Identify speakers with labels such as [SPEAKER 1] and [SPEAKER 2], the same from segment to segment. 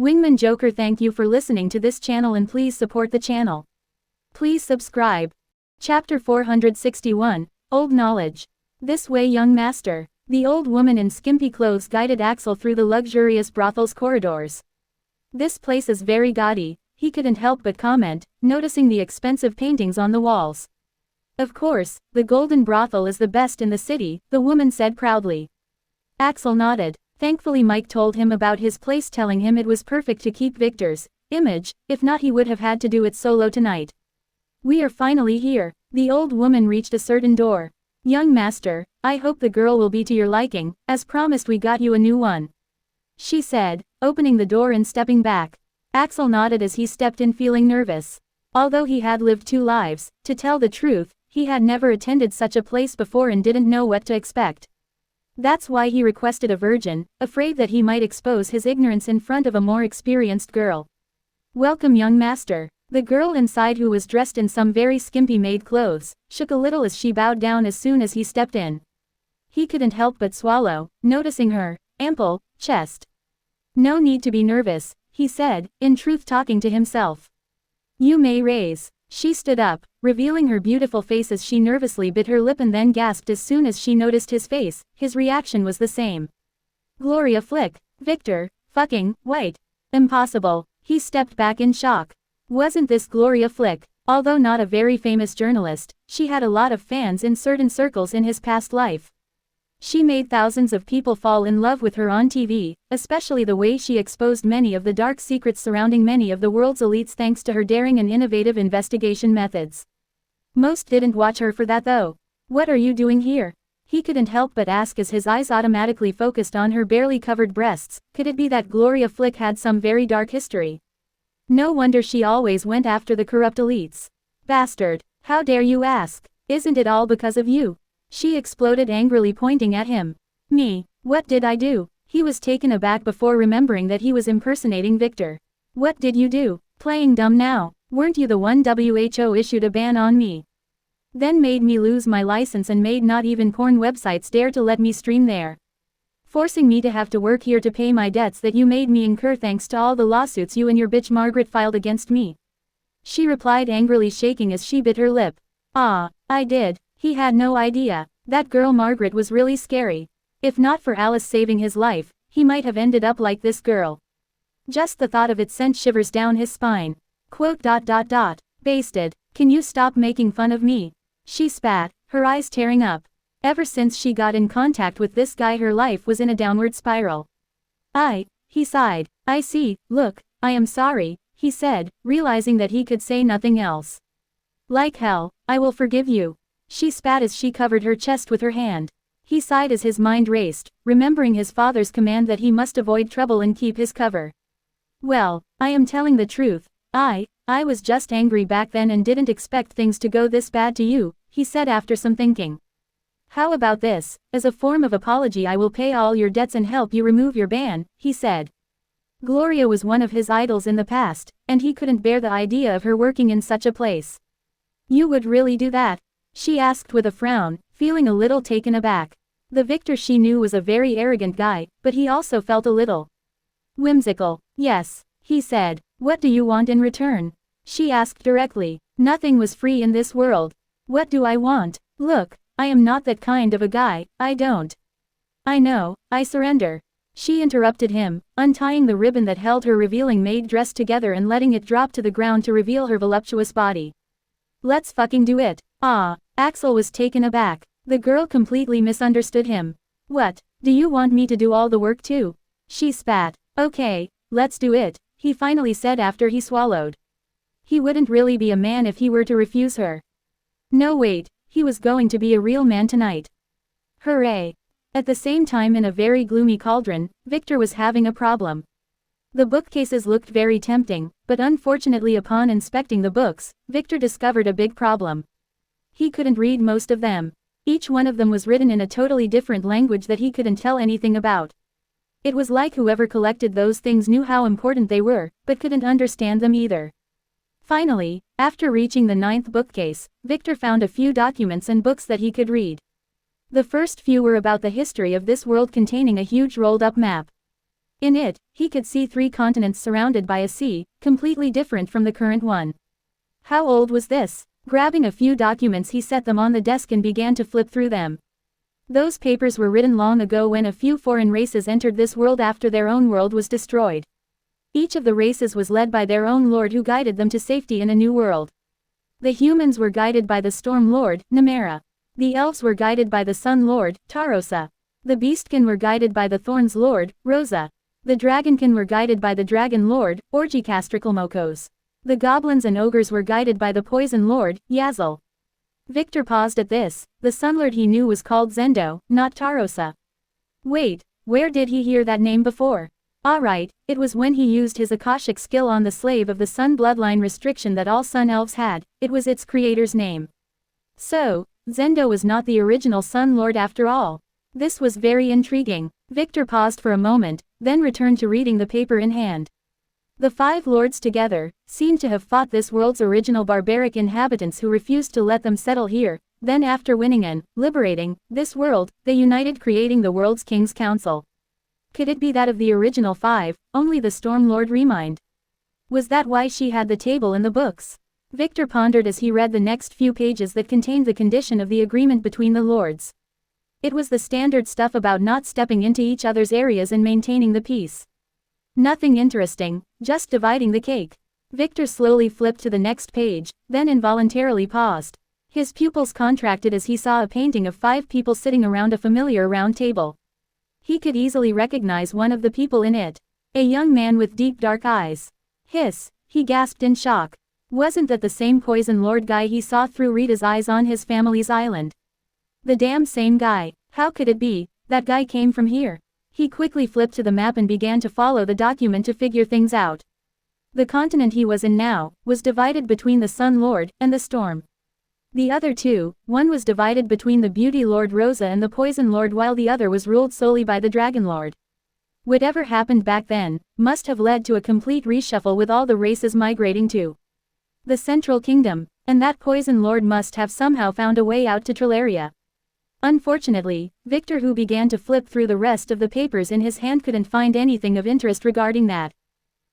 [SPEAKER 1] Wingman Joker, thank you for listening to this channel and please support the channel. Please subscribe. Chapter 461, Old Knowledge. This way, young master. The old woman in skimpy clothes guided Axel through the luxurious brothel's corridors. This place is very gaudy, he couldn't help but comment, noticing the expensive paintings on the walls. Of course, the Golden Brothel is the best in the city, the woman said proudly. Axel nodded. Thankfully Mike told him about his place, telling him it was perfect to keep Victor's image, if not he would have had to do it solo tonight. We are finally here. The old woman reached a certain door. Young master, I hope the girl will be to your liking, as promised we got you a new one. She said, opening the door and stepping back. Axel nodded as he stepped in, feeling nervous. Although he had lived 2 lives, to tell the truth, he had never attended such a place before and didn't know what to expect. That's why he requested a virgin, afraid that he might expose his ignorance in front of a more experienced girl. Welcome, young master. The girl inside, who was dressed in some very skimpy maid clothes, shook a little as she bowed down as soon as he stepped in. He couldn't help but swallow, noticing her ample chest. No need to be nervous, he said, in truth talking to himself. You may raise. She stood up, revealing her beautiful face as she nervously bit her lip and then gasped as soon as she noticed his face. His reaction was the same. Gloria Flick. Victor, fucking, white. Impossible. He stepped back in shock. Wasn't this Gloria Flick? Although not a very famous journalist, she had a lot of fans in certain circles in his past life. She made thousands of people fall in love with her on TV, especially the way she exposed many of the dark secrets surrounding many of the world's elites thanks to her daring and innovative investigation methods. Most didn't watch her for that though. What are you doing here? He couldn't help but ask as his eyes automatically focused on her barely covered breasts. Could it be that Gloria Flick had some very dark history? No wonder she always went after the corrupt elites. Bastard, how dare you ask? Isn't it all because of you? She exploded angrily, pointing at him. Me? What did I do? He was taken aback before remembering that he was impersonating Victor. What did you do? Playing dumb now? Weren't you the one WHO issued a ban on me? Then made me lose my license and made not even porn websites dare to let me stream there. Forcing me to have to work here to pay my debts that you made me incur thanks to all the lawsuits you and your bitch Margaret filed against me. She replied angrily, shaking as she bit her lip. Ah, I did. He had no idea. That girl Margaret was really scary. If not for Alice saving his life, he might have ended up like this girl. Just the thought of it sent shivers down his spine. Basted. Can you stop making fun of me? She spat, her eyes tearing up. Ever since she got in contact with this guy, her life was in a downward spiral. He sighed. I see. Look, I am sorry, he said, realizing that he could say nothing else. Like hell, I will forgive you. She spat as she covered her chest with her hand. He sighed as his mind raced, remembering his father's command that he must avoid trouble and keep his cover. Well, I am telling the truth. I was just angry back then and didn't expect things to go this bad to you, he said after some thinking. How about this? As a form of apology, I will pay all your debts and help you remove your ban, he said. Gloria was one of his idols in the past, and he couldn't bear the idea of her working in such a place. You would really do that? She asked with a frown, feeling a little taken aback. The Victor she knew was a very arrogant guy, but he also felt a little whimsical. Yes, he said. What do you want in return? She asked directly. Nothing was free in this world. What do I want? Look, I am not that kind of a guy, I don't. I know, I surrender. She interrupted him, untying the ribbon that held her revealing maid dress together and letting it drop to the ground to reveal her voluptuous body. Let's fucking do it. Axel was taken aback. The girl completely misunderstood him. What, do you want me to do all the work too? She spat. Okay, let's do it, he finally said after he swallowed. He wouldn't really be a man if he were to refuse her. No wait, he was going to be a real man tonight. Hooray. At the same time, in a very gloomy cauldron, Victor was having a problem. The bookcases looked very tempting, but unfortunately upon inspecting the books, Victor discovered a big problem. He couldn't read most of them. Each one of them was written in a totally different language that he couldn't tell anything about. It was like whoever collected those things knew how important they were, but couldn't understand them either. Finally, after reaching the 9th bookcase, Victor found a few documents and books that he could read. The first few were about the history of this world, containing a huge rolled-up map. In it, he could see 3 continents surrounded by a sea, completely different from the current one. How old was this? Grabbing a few documents, he set them on the desk and began to flip through them. Those papers were written long ago when a few foreign races entered this world after their own world was destroyed. Each of the races was led by their own lord who guided them to safety in a new world. The humans were guided by the Storm Lord, Namera. The elves were guided by the Sun Lord, Tarosa. The Beastkin were guided by the Thorns Lord, Rosa. The Dragonkin were guided by the Dragon Lord, Orgicastricalmokos. The goblins and ogres were guided by the Poison Lord, Yazel. Victor paused at this. The Sunlord he knew was called Zendo, not Tarosa. Wait, where did he hear that name before? Alright, it was when he used his Akashic skill on the slave of the Sun bloodline restriction that all Sun Elves had. It was its creator's name. So, Zendo was not the original Sun Lord after all. This was very intriguing. Victor paused for a moment, then returned to reading the paper in hand. The 5 lords together seemed to have fought this world's original barbaric inhabitants who refused to let them settle here. Then after winning and liberating this world, they united, creating the world's King's Council. Could it be that of the original 5, only the Storm Lord remained? Was that why she had the table in the books? Victor pondered as he read the next few pages that contained the condition of the agreement between the lords. It was the standard stuff about not stepping into each other's areas and maintaining the peace. Nothing interesting, just dividing the cake. Victor slowly flipped to the next page, then involuntarily paused. His pupils contracted as he saw a painting of 5 people sitting around a familiar round table. He could easily recognize one of the people in it. A young man with deep dark eyes. Hiss, he gasped in shock. Wasn't that the same Poison Lord guy he saw through Rita's eyes on his family's island? The damn same guy. How could it be? That guy came from here. He quickly flipped to the map and began to follow the document to figure things out. The continent he was in now was divided between the Sun Lord and the Storm. The other 2, one was divided between the Beauty Lord Rosa and the Poison Lord, while the other was ruled solely by the Dragon Lord. Whatever happened back then must have led to a complete reshuffle with all the races migrating to the Central Kingdom, and that Poison Lord must have somehow found a way out to Trillaria. Unfortunately, Victor, who began to flip through the rest of the papers in his hand, couldn't find anything of interest regarding that.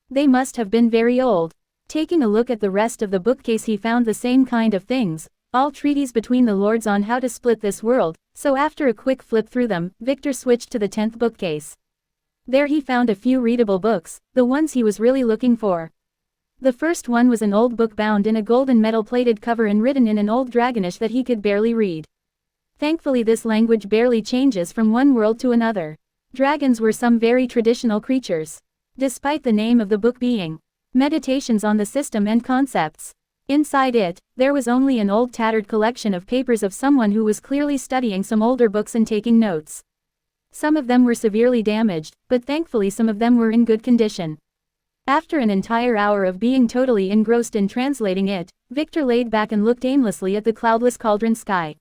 [SPEAKER 1] They must have been very old. Taking a look at the rest of the bookcase, he found the same kind of things, all treaties between the lords on how to split this world, so after a quick flip through them, Victor switched to the 10th bookcase. There he found a few readable books, the ones he was really looking for. The first one was an old book bound in a golden metal-plated cover and written in an old Dragonish that he could barely read. Thankfully this language barely changes from one world to another. Dragons were some very traditional creatures. Despite the name of the book being Meditations on the System and Concepts. Inside it, there was only an old tattered collection of papers of someone who was clearly studying some older books and taking notes. Some of them were severely damaged, but thankfully some of them were in good condition. After an entire hour of being totally engrossed in translating it, Victor laid back and looked aimlessly at the cloudless cauldron sky.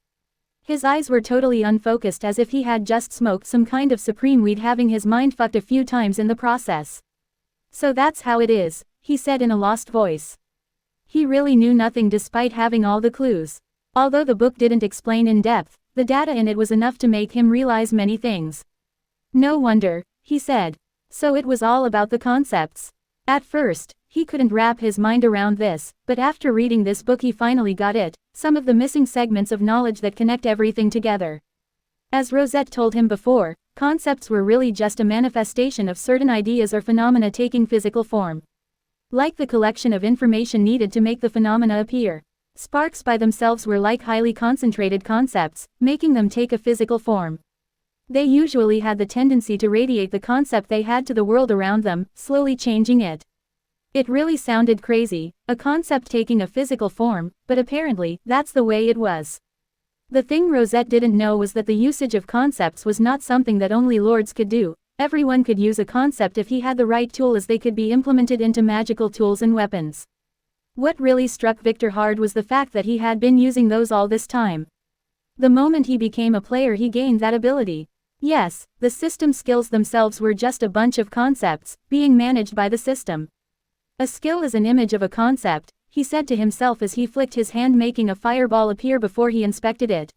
[SPEAKER 1] His eyes were totally unfocused, as if he had just smoked some kind of supreme weed, having his mind fucked a few times in the process. So that's how it is, he said in a lost voice. He really knew nothing despite having all the clues. Although the book didn't explain in depth, the data in it was enough to make him realize many things. No wonder, he said. So it was all about the concepts. At first, he couldn't wrap his mind around this, but after reading this book he finally got it, some of the missing segments of knowledge that connect everything together. As Rosette told him before, concepts were really just a manifestation of certain ideas or phenomena taking physical form. Like the collection of information needed to make the phenomena appear. Sparks by themselves were like highly concentrated concepts, making them take a physical form. They usually had the tendency to radiate the concept they had to the world around them, slowly changing it. It really sounded crazy, a concept taking a physical form, but apparently, that's the way it was. The thing Rosette didn't know was that the usage of concepts was not something that only lords could do. Everyone could use a concept if he had the right tool, as they could be implemented into magical tools and weapons. What really struck Victor hard was the fact that he had been using those all this time. The moment he became a player he gained that ability. Yes, the system skills themselves were just a bunch of concepts, being managed by the system. A skill is an image of a concept, he said to himself as he flicked his hand, making a fireball appear before he inspected it.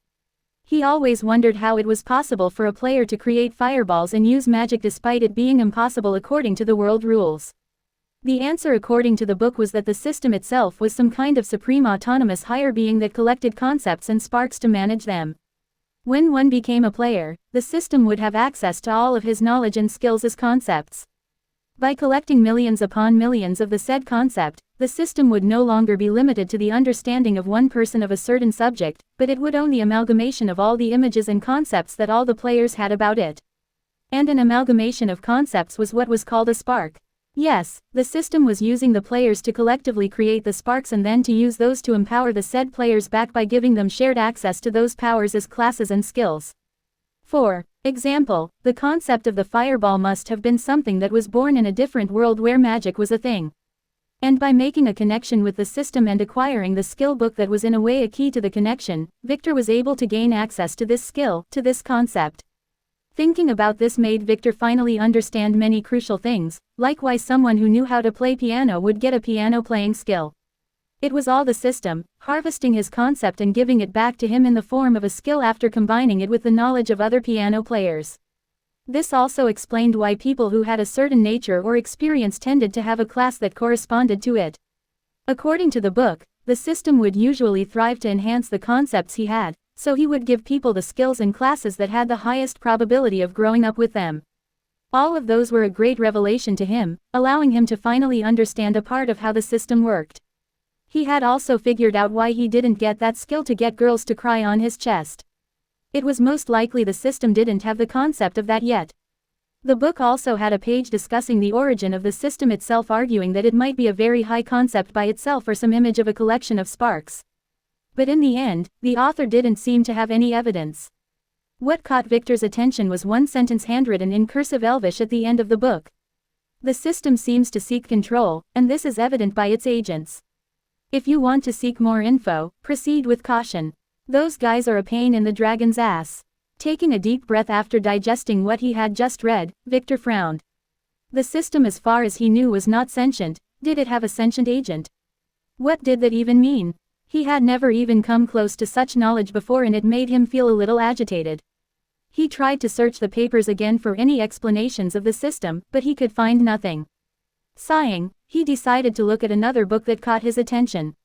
[SPEAKER 1] He always wondered how it was possible for a player to create fireballs and use magic despite it being impossible according to the world rules. The answer according to the book was that the system itself was some kind of supreme autonomous higher being that collected concepts and sparks to manage them. When one became a player, the system would have access to all of his knowledge and skills as concepts. By collecting millions upon millions of the said concept, the system would no longer be limited to the understanding of one person of a certain subject, but it would own the amalgamation of all the images and concepts that all the players had about it. And an amalgamation of concepts was what was called a spark. Yes, the system was using the players to collectively create the sparks and then to use those to empower the said players back by giving them shared access to those powers as classes and skills. For example, the concept of the fireball must have been something that was born in a different world where magic was a thing. And by making a connection with the system and acquiring the skill book that was in a way a key to the connection, Victor was able to gain access to this skill, to this concept. Thinking about this made Victor finally understand many crucial things, like why someone who knew how to play piano would get a piano playing skill. It was all the system, harvesting his concept and giving it back to him in the form of a skill after combining it with the knowledge of other piano players. This also explained why people who had a certain nature or experience tended to have a class that corresponded to it. According to the book, the system would usually thrive to enhance the concepts he had, so he would give people the skills and classes that had the highest probability of growing up with them. All of those were a great revelation to him, allowing him to finally understand a part of how the system worked. He had also figured out why he didn't get that skill to get girls to cry on his chest. It was most likely the system didn't have the concept of that yet. The book also had a page discussing the origin of the system itself, arguing that it might be a very high concept by itself or some image of a collection of sparks. But in the end, the author didn't seem to have any evidence. What caught Victor's attention was one sentence handwritten in cursive Elvish at the end of the book. The system seems to seek control, and this is evident by its agents. If you want to seek more info, proceed with caution. Those guys are a pain in the dragon's ass. Taking a deep breath after digesting what he had just read, Victor frowned. The system, as far as he knew, was not sentient. Did it have a sentient agent? What did that even mean? He had never even come close to such knowledge before, and it made him feel a little agitated. He tried to search the papers again for any explanations of the system, but he could find nothing. Sighing, he decided to look at another book that caught his attention.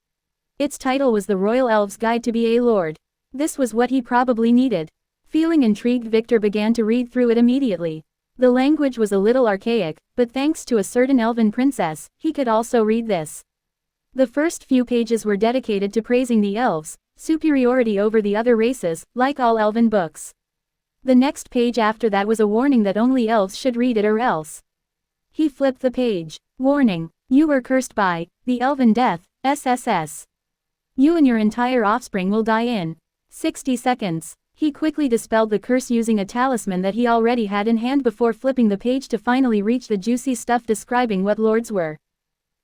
[SPEAKER 1] Its title was The Royal Elves' Guide to be a Lord. This was what he probably needed. Feeling intrigued, Victor began to read through it immediately. The language was a little archaic, but thanks to a certain elven princess, he could also read this. The first few pages were dedicated to praising the elves' superiority over the other races, like all elven books. The next page after that was a warning that only elves should read it or else. He flipped the page. Warning: you were cursed by the elven death, SSS. You and your entire offspring will die in 60 seconds. He quickly dispelled the curse using a talisman that he already had in hand before flipping the page to finally reach the juicy stuff describing what lords were.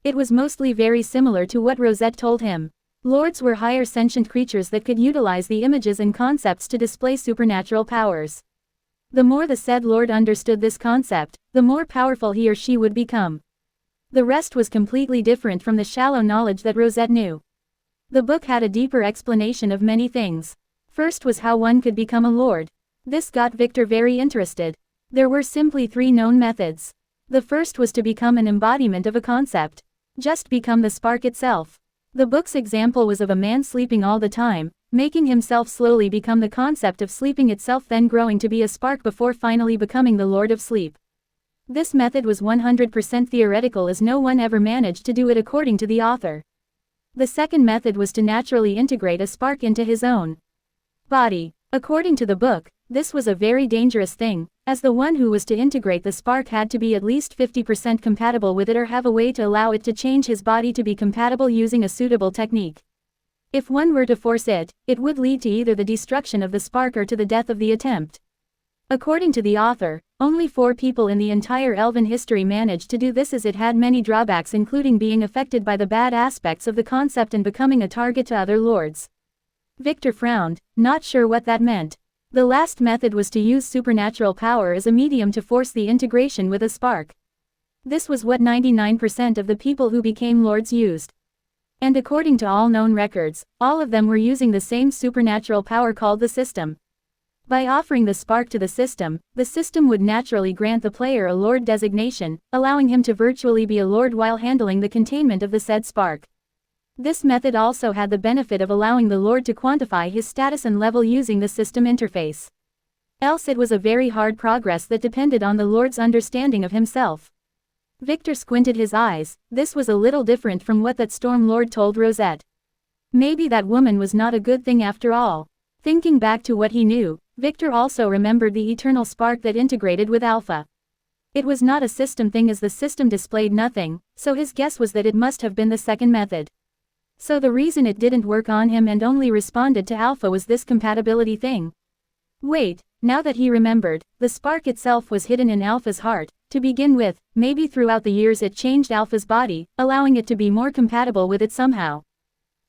[SPEAKER 1] It was mostly very similar to what Rosette told him. Lords were higher sentient creatures that could utilize the images and concepts to display supernatural powers. The more the said lord understood this concept, the more powerful he or she would become. The rest was completely different from the shallow knowledge that Rosette knew. The book had a deeper explanation of many things. First was how one could become a lord. This got Victor very interested. There were simply 3 known methods. The first was to become an embodiment of a concept. Just become the spark itself. The book's example was of a man sleeping all the time, making himself slowly become the concept of sleeping itself, then growing to be a spark before finally becoming the Lord of Sleep. This method was 100% theoretical, as no one ever managed to do it according to the author. The second method was to naturally integrate a spark into his own body. According to the book, this was a very dangerous thing, as the one who was to integrate the spark had to be at least 50% compatible with it or have a way to allow it to change his body to be compatible using a suitable technique. If one were to force it, it would lead to either the destruction of the spark or to the death of the attempt. According to the author, only 4 people in the entire elven history managed to do this, as it had many drawbacks, including being affected by the bad aspects of the concept and becoming a target to other lords. Victor frowned, not sure what that meant. The last method was to use supernatural power as a medium to force the integration with a spark. This was what 99% of the people who became lords used. And according to all known records, all of them were using the same supernatural power called the system. By offering the spark to the system would naturally grant the player a lord designation, allowing him to virtually be a lord while handling the containment of the said spark. This method also had the benefit of allowing the lord to quantify his status and level using the system interface. Else it was a very hard progress that depended on the lord's understanding of himself. Victor squinted his eyes. This was a little different from what that Storm Lord told Rosette. Maybe that woman was not a good thing after all. Thinking back to what he knew, Victor also remembered the eternal spark that integrated with Alpha. It was not a system thing as the system displayed nothing, so his guess was that it must have been the second method. So the reason it didn't work on him and only responded to Alpha was this compatibility thing. Wait, now that he remembered, the spark itself was hidden in Alpha's heart. To begin with, maybe throughout the years it changed Alpha's body, allowing it to be more compatible with it somehow.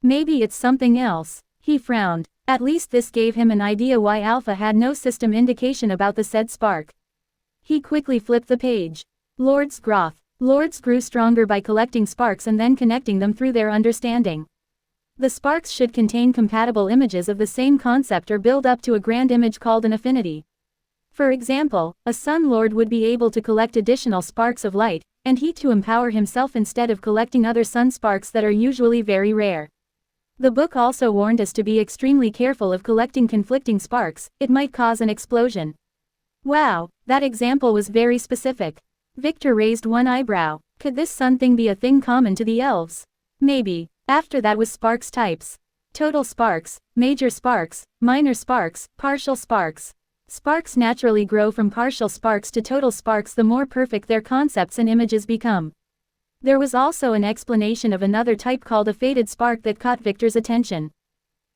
[SPEAKER 1] Maybe it's something else. He frowned. At least this gave him an idea why Alpha had no system indication about the said spark. He quickly flipped the page. Lord's growth. Lords grew stronger by collecting sparks and then connecting them through their understanding. The sparks should contain compatible images of the same concept or build up to a grand image called an affinity. For example, a Sun Lord would be able to collect additional sparks of light and heat to empower himself instead of collecting other sun sparks that are usually very rare. The book also warned us to be extremely careful of collecting conflicting sparks, it might cause an explosion. Wow, that example was very specific. Victor raised one eyebrow. Could this sun thing be a thing common to the elves? Maybe. After that was sparks types. Total sparks, major sparks, minor sparks, partial sparks. Sparks naturally grow from partial sparks to total sparks the more perfect their concepts and images become. There was also an explanation of another type called a faded spark that caught Victor's attention.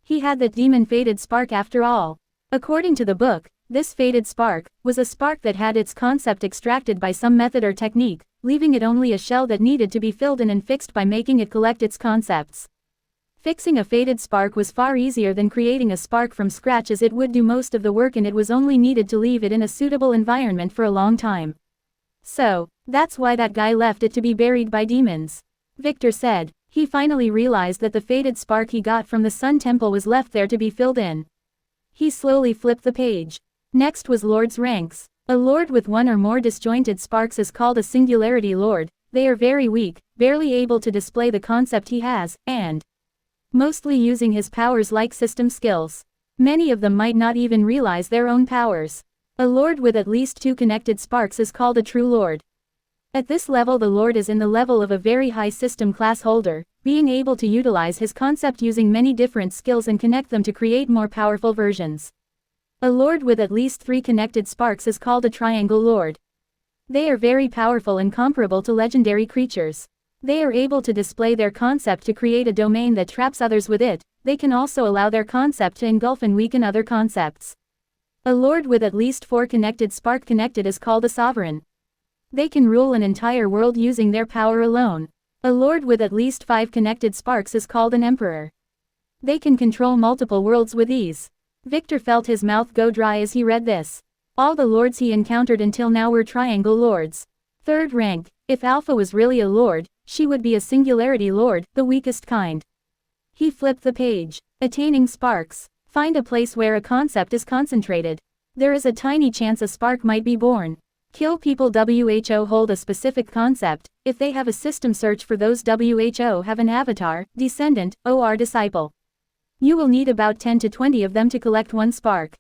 [SPEAKER 1] He had that demon faded spark after all. According to the book, this faded spark was a spark that had its concept extracted by some method or technique, leaving it only a shell that needed to be filled in and fixed by making it collect its concepts. Fixing a faded spark was far easier than creating a spark from scratch as it would do most of the work and it was only needed to leave it in a suitable environment for a long time. So, that's why that guy left it to be buried by demons. Victor said. He finally realized that the faded spark he got from the Sun Temple was left there to be filled in. He slowly flipped the page. Next was Lord's ranks. A Lord with one or more disjointed sparks is called a Singularity Lord. They are very weak, barely able to display the concept he has, and mostly using his powers like system skills. Many of them might not even realize their own powers. A Lord with at least 2 connected sparks is called a True Lord. At this level the Lord is in the level of a very high system class holder, being able to utilize his concept using many different skills and connect them to create more powerful versions. A Lord with at least 3 connected sparks is called a Triangle Lord. They are very powerful and comparable to legendary creatures. They are able to display their concept to create a domain that traps others with it. They can also allow their concept to engulf and weaken other concepts. A Lord with at least 4 connected spark connected is called a Sovereign. They can rule an entire world using their power alone. A Lord with at least 5 connected sparks is called an Emperor. They can control multiple worlds with ease. Victor felt his mouth go dry as he read this. All the lords he encountered until now were Triangle Lords. 3rd rank. If Alpha was really a lord, she would be a Singularity Lord, the weakest kind. He flipped the page. Attaining sparks. Find a place where a concept is concentrated. There is a tiny chance a spark might be born. Kill people who hold a specific concept. If they have a system, search for those who have an avatar, descendant, or disciple. You will need about 10 to 20 of them to collect one spark.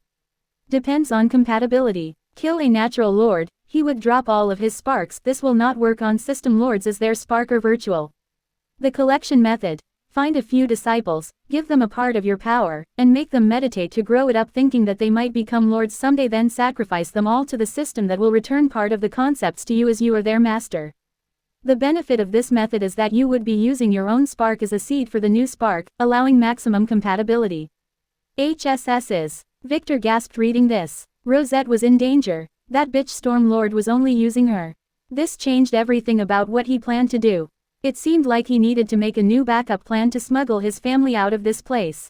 [SPEAKER 1] Depends on compatibility. Kill a natural lord, he would drop all of his sparks. This will not work on system lords as their spark are virtual. The collection method. Find a few disciples, give them a part of your power, and make them meditate to grow it up thinking that they might become lords someday, then sacrifice them all to the system that will return part of the concepts to you as you are their master. The benefit of this method is that you would be using your own spark as a seed for the new spark, allowing maximum compatibility. HSS's. Victor gasped reading this. Rosette was in danger. That bitch Storm Lord was only using her. This changed everything about what he planned to do. It seemed like he needed to make a new backup plan to smuggle his family out of this place.